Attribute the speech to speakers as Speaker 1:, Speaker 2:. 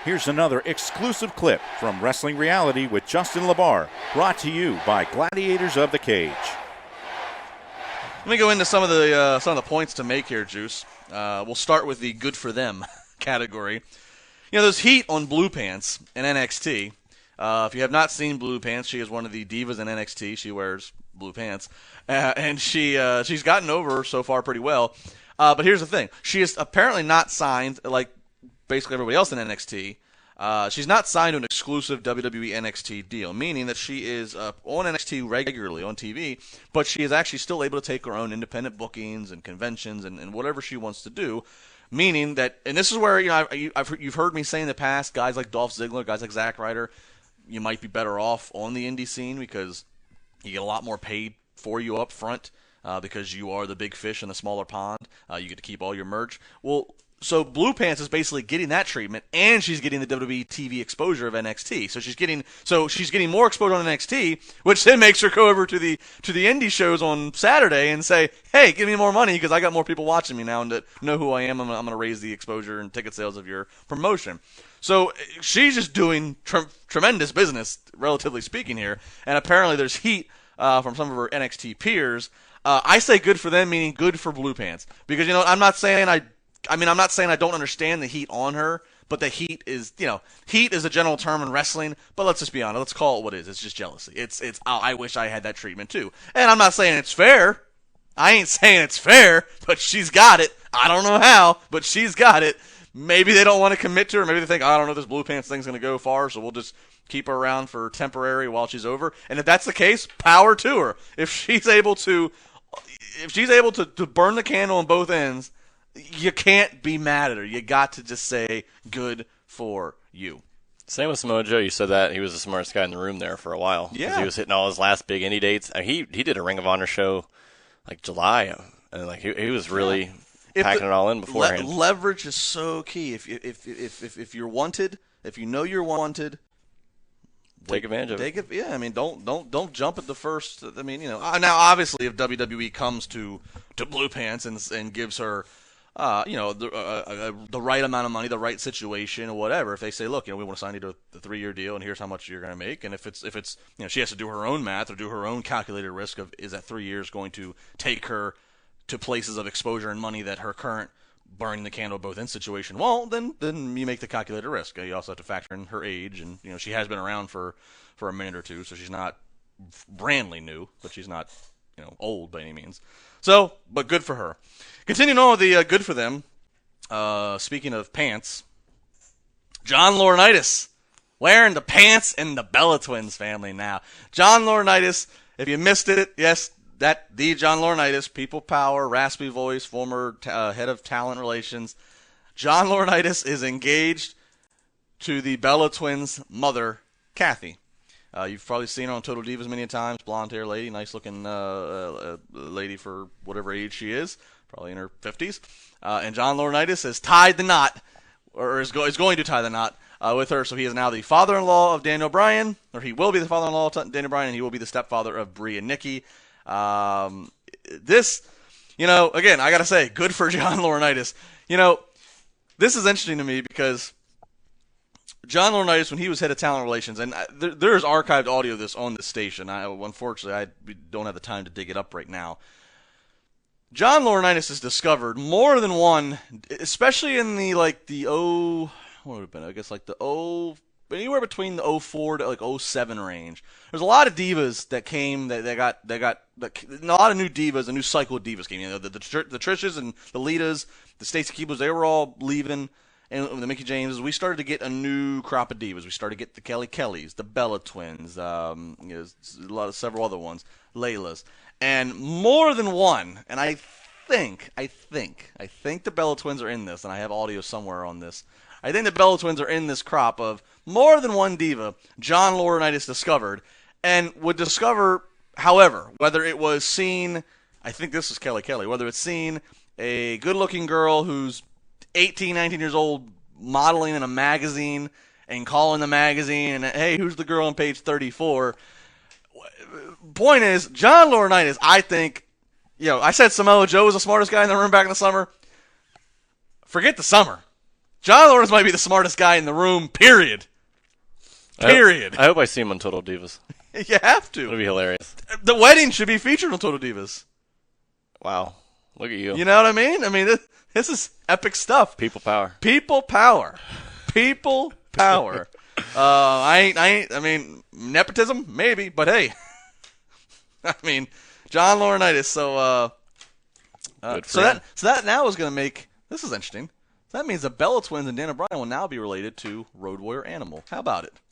Speaker 1: Here's another exclusive clip from Wrestling Reality with Justin LaBar, brought to you by Gladiators of the Cage.
Speaker 2: Let me go into some of the points to make here, Juice. We'll start with the good for them category. You know, there's heat on Blue Pants in NXT. If you have not seen Blue Pants, she is one of the divas in NXT. She wears blue pants, and she's gotten over so far pretty well. But here's the thing: she is apparently not signed like basically everybody else in NXT. She's not signed to an exclusive WWE NXT deal, meaning that she is on NXT regularly on TV, but she is actually still able to take her own independent bookings and conventions and whatever she wants to do. Meaning that, and this is where you've heard me say in the past, guys like Dolph Ziggler, guys like Zack Ryder, you might be better off on the indie scene because you get a lot more paid for you up front because you are the big fish in the smaller pond. You get to keep all your merch. Well, so Blue Pants is basically getting that treatment, and she's getting the WWE TV exposure of NXT. So she's getting more exposure on NXT, which then makes her go over to the indie shows on Saturday and say, "Hey, give me more money because I got more people watching me now and that know who I am. I'm going to raise the exposure and ticket sales of your promotion." So she's just doing tremendous business, relatively speaking here, and apparently there's heat from some of her NXT peers. I say good for them, meaning good for Blue Pants, because I'm not saying I'm not saying I don't understand the heat on her, but the heat is a general term in wrestling, but let's just be honest. Let's call it what it is. It's just jealousy. It's I wish I had that treatment too. And I'm not saying it's fair. I ain't saying it's fair, but she's got it. I don't know how, but she's got it. Maybe they don't want to commit to her. Maybe they think, I don't know, this Blue Pants thing's going to go far, so we'll just keep her around for temporary while she's over. And if that's the case, power to her. If she's able to burn the candle on both ends, you can't be mad at her. You got to just say, good for you.
Speaker 3: Same with Samoa Joe. You said that he was the smartest guy in the room there for a while.
Speaker 2: Yeah.
Speaker 3: He was hitting all his last big indie dates. He did a Ring of Honor show like July, and like he was really packing it all in beforehand.
Speaker 2: Leverage is so key. If you're wanted, if you know you're wanted,
Speaker 3: take advantage of it.
Speaker 2: Yeah, I mean, don't jump at the first. I mean, now obviously if WWE comes to Blue Pants and gives her the right amount of money, the right situation, or whatever. If they say, look, we want to sign you to the 3-year deal, and here's how much you're going to make, and if it's she has to do her own math or do her own calculated risk of is that 3 years going to take her to places of exposure and money that her current burning the candle both ends situation. Well, then you make the calculated risk. You also have to factor in her age, and she has been around for a minute or two, so she's not brandly new, but she's not old by any means. So, but good for her. Continuing on with the good for them, speaking of pants, John Laurinaitis wearing the pants in the Bella Twins family now. John Laurinaitis, if you missed it, yes, the John Laurinaitis, people power, raspy voice, former head of talent relations. John Laurinaitis is engaged to the Bella Twins' mother, Kathy. You've probably seen her on Total Divas many times. Blonde hair lady, nice looking lady for whatever age she is, probably in her 50s. And John Laurinaitis has tied the knot, or is going to tie the knot with her. So he is now the father-in-law of Daniel Bryan, or he will be the father-in-law of Daniel Bryan, and he will be the stepfather of Brie and Nikki. This, again, I got to say, good for John Laurinaitis. This is interesting to me because John Laurinaitis, when he was head of talent relations, and there's archived audio of this on this station. Unfortunately, I don't have the time to dig it up right now. John Laurinaitis has discovered more than one, especially in anywhere between the 04 to 07 range. There's a lot of divas that came a lot of new divas, a new cycle of divas came. The Trishas and the Litas, the Stacey Keeblers, they were all leaving. And the Mickie Jameses, we started to get a new crop of divas. We started to get the Kelly Kellys, the Bella Twins, several other ones, Laylas, and more than one. And I think the Bella Twins are in this, and I have audio somewhere on this. I think the Bella Twins are in this crop of more than one diva John Laurinaitis discovered, and would discover, however, whether it was seeing, I think this is Kelly Kelly, whether it's seeing a good-looking girl who's 18, 19 years old modeling in a magazine and calling the magazine and, hey, who's the girl on page 34? Point is, John Laurinaitis, I think, I said Samoa Joe was the smartest guy in the room back in the summer. Forget the summer. John Laurinaitis might be the smartest guy in the room, period. Period.
Speaker 3: I hope I see him on Total Divas.
Speaker 2: You have to.
Speaker 3: It'll be hilarious.
Speaker 2: The wedding should be featured on Total Divas.
Speaker 3: Wow. Look at you.
Speaker 2: You know what I mean? I mean, this is epic stuff.
Speaker 3: People power.
Speaker 2: People power. People power. I mean, nepotism? Maybe, but hey. I mean, John Laurinaitis, so that now is going to make, this is interesting. That means the Bella Twins and Dan O'Brien will now be related to Road Warrior Animal. How about it?